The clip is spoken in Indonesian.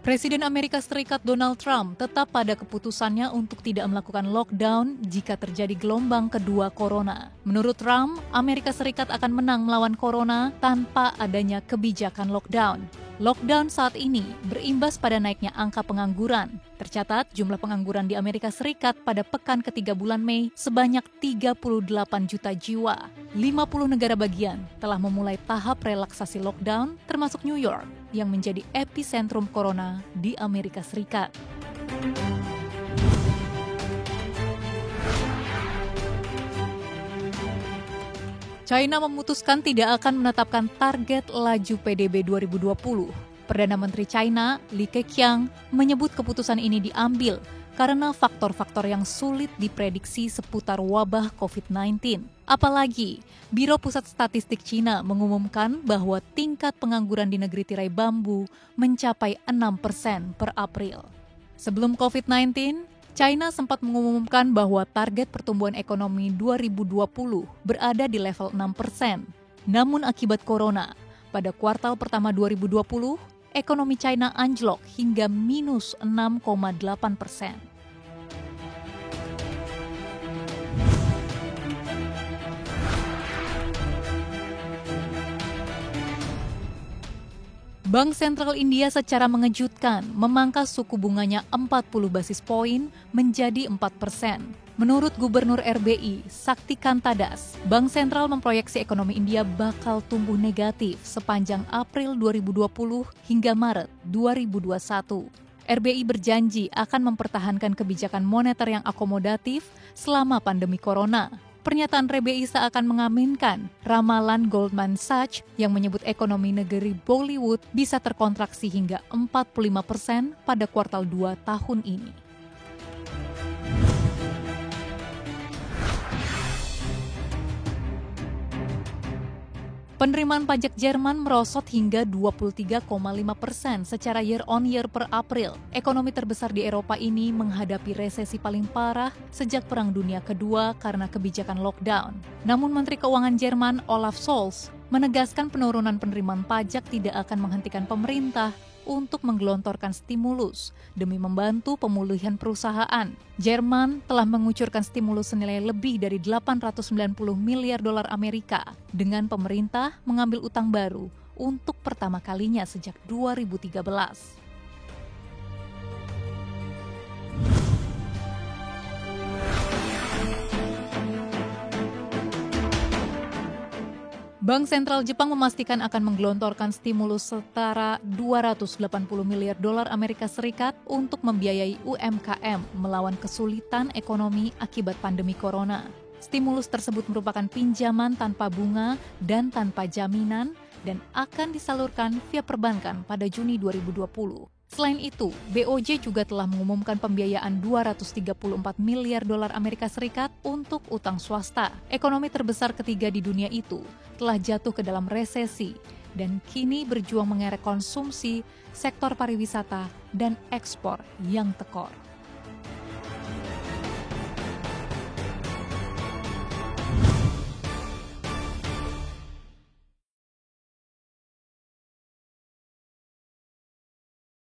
Presiden Amerika Serikat Donald Trump tetap pada keputusannya untuk tidak melakukan lockdown jika terjadi gelombang kedua corona. Menurut Trump, Amerika Serikat akan menang melawan corona tanpa adanya kebijakan lockdown. Lockdown saat ini berimbas pada naiknya angka pengangguran. Tercatat jumlah pengangguran di Amerika Serikat pada pekan ketiga bulan Mei sebanyak 38 juta jiwa. 50 negara bagian telah memulai tahap relaksasi lockdown, termasuk New York, yang menjadi epicentrum corona di Amerika Serikat. China memutuskan tidak akan menetapkan target laju PDB 2020. Perdana Menteri China, Li Keqiang, menyebut keputusan ini diambil karena faktor-faktor yang sulit diprediksi seputar wabah COVID-19. Apalagi, Biro Pusat Statistik China mengumumkan bahwa tingkat pengangguran di negeri tirai bambu mencapai 6% per April. Sebelum COVID-19, China sempat mengumumkan bahwa target pertumbuhan ekonomi 2020 berada di level 6%. Namun akibat corona, pada kuartal pertama 2020, ekonomi China anjlok hingga minus 6,8%. Bank Sentral India secara mengejutkan memangkas suku bunganya 40 basis poin menjadi 4%. Menurut Gubernur RBI, Sakti Kantadas, Bank Sentral memproyeksi ekonomi India bakal tumbuh negatif sepanjang April 2020 hingga Maret 2021. RBI berjanji akan mempertahankan kebijakan moneter yang akomodatif selama pandemi corona. Pernyataan RBI seakan mengaminkan ramalan Goldman Sachs yang menyebut ekonomi negeri Bollywood bisa terkontraksi hingga 45% pada kuartal 2 tahun ini. Penerimaan pajak Jerman merosot hingga 23,5% secara year-on-year per April. Ekonomi terbesar di Eropa ini menghadapi resesi paling parah sejak Perang Dunia Kedua karena kebijakan lockdown. Namun Menteri Keuangan Jerman Olaf Scholz menegaskan penurunan penerimaan pajak tidak akan menghentikan pemerintah untuk menggelontorkan stimulus demi membantu pemulihan perusahaan. Jerman telah mengucurkan stimulus senilai lebih dari 890 miliar dolar Amerika dengan pemerintah mengambil utang baru untuk pertama kalinya sejak 2013. Bank Sentral Jepang memastikan akan menggelontorkan stimulus setara 280 miliar dolar Amerika Serikat untuk membiayai UMKM melawan kesulitan ekonomi akibat pandemi corona. Stimulus tersebut merupakan pinjaman tanpa bunga dan tanpa jaminan dan akan disalurkan via perbankan pada Juni 2020. Selain itu, BOJ juga telah mengumumkan pembiayaan 234 miliar dolar Amerika Serikat untuk utang swasta. Ekonomi terbesar ketiga di dunia itu telah jatuh ke dalam resesi dan kini berjuang mengerek konsumsi, sektor pariwisata, dan ekspor yang tekor.